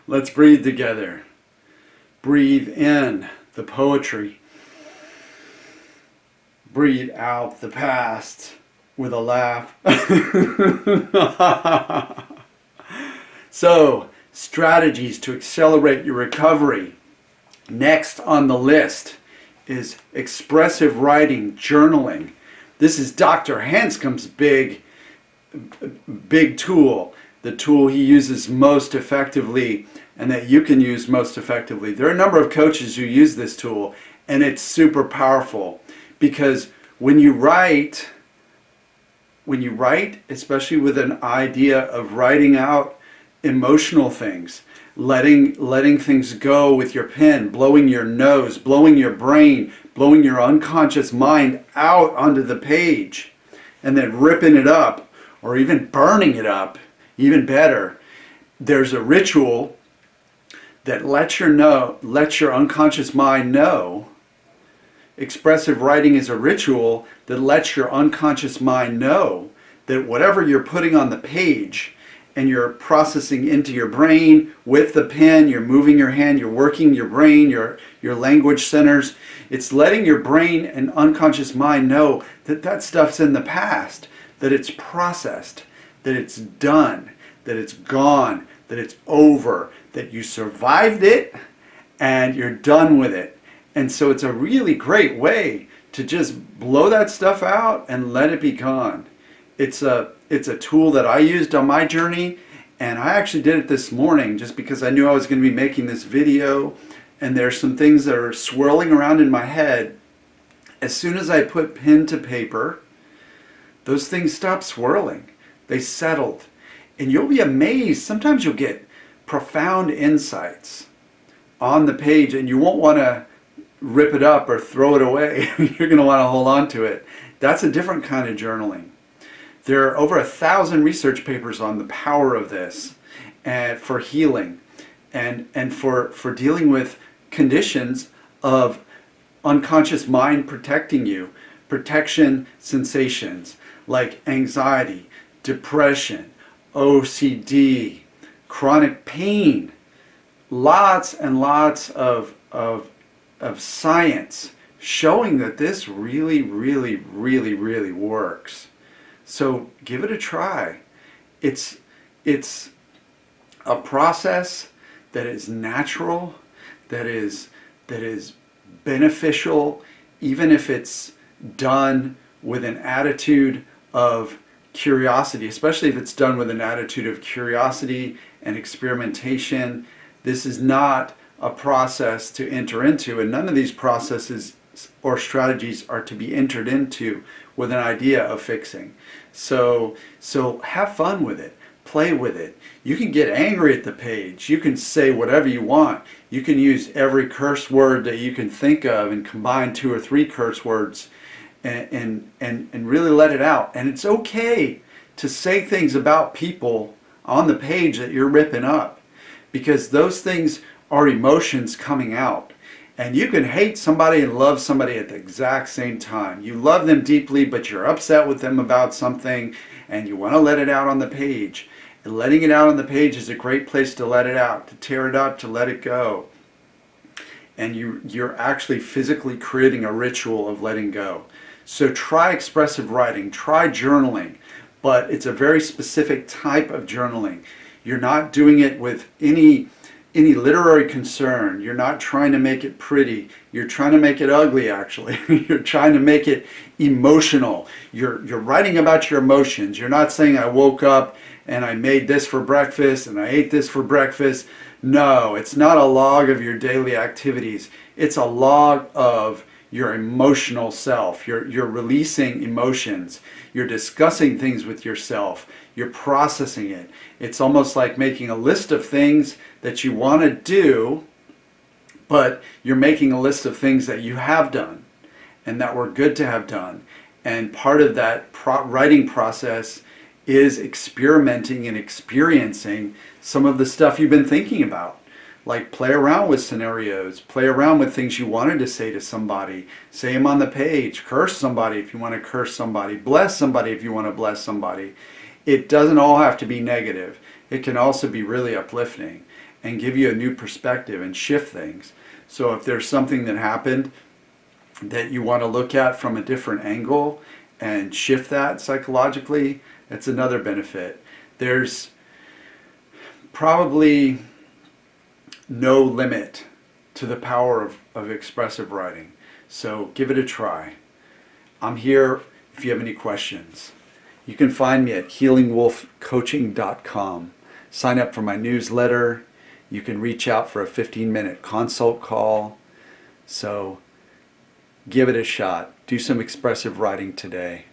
Let's breathe together. Breathe in the poetry. Breathe out the past with a laugh. So, strategies to accelerate your recovery. Next on the list is expressive writing, journaling. This is Dr. Hanscom's big tool, the tool he uses most effectively and that you can use most effectively. There are a number of coaches who use this tool, and it's super powerful because when you write, especially with an idea of writing out emotional things, letting things go with your pen, blowing your nose, blowing your brain, blowing your unconscious mind out onto the page, and then ripping it up or even burning it up, even better. There's a ritual that lets your unconscious mind know. Expressive writing is a ritual that lets your unconscious mind know that whatever you're putting on the page and you're processing into your brain with the pen, you're moving your hand, you're working your brain, your language centers, it's letting your brain and unconscious mind know that that stuff's in the past, that it's processed, that it's done, that it's gone, that it's over, that you survived it and you're done with it. And so it's a really great way to just blow that stuff out and let it be gone. It's a tool that I used on my journey, and I actually did it this morning just because I knew I was going to be making this video, and there's some things that are swirling around in my head. As soon as I put pen to paper, those things stopped swirling. They settled. And you'll be amazed. Sometimes you'll get profound insights on the page, and you won't want to rip it up or throw it away. You're going to want to hold on to it. That's a different kind of journaling. There are over 1,000 research papers on the power of this and for healing and for dealing with conditions of unconscious mind protecting you, protection sensations like anxiety, depression, OCD, chronic pain. Lots and lots of science showing that this really, really, really, really works. So give it a try. It's a process that is natural, that is beneficial, even if it's done with an attitude of curiosity, especially if it's done with an attitude of curiosity and experimentation. This is not a process to enter into, and none of these processes or strategies are to be entered into with an idea of fixing. So have fun with it. Play with it. You can get angry at the page. You can say whatever you want. You can use every curse word that you can think of and combine 2 or 3 curse words and really let it out. And it's okay to say things about people on the page that you're ripping up, because those things are emotions coming out. And you can hate somebody and love somebody at the exact same time. You love them deeply, but you're upset with them about something and you want to let it out on the page. And letting it out on the page is a great place to let it out, to tear it up, to let it go. And you're actually physically creating a ritual of letting go. So try expressive writing, try journaling, but it's a very specific type of journaling. You're not doing it with any literary concern. You're not trying to make it pretty. You're trying to make it ugly, actually. You're trying to make it emotional. You're writing about your emotions. You're not saying, I woke up and I made this for breakfast and I ate this for breakfast. No, it's not a log of your daily activities. It's a log of your emotional self. You're releasing emotions. You're discussing things with yourself. You're processing it. It's almost like making a list of things that you want to do, but you're making a list of things that you have done and that were good to have done. And part of that writing process is experimenting and experiencing some of the stuff you've been thinking about. Like play around with scenarios, play around with things you wanted to say to somebody, say them on the page, curse somebody if you want to curse somebody, bless somebody if you want to bless somebody. It doesn't all have to be negative. It can also be really uplifting and give you a new perspective and shift things. So if there's something that happened that you want to look at from a different angle and shift that psychologically, that's another benefit. There's probably no limit to the power of expressive writing. So give it a try. I'm here if you have any questions. You can find me at healingwolfcoaching.com. Sign up for my newsletter. You can reach out for a 15-minute consult call. So give it a shot. Do some expressive writing today.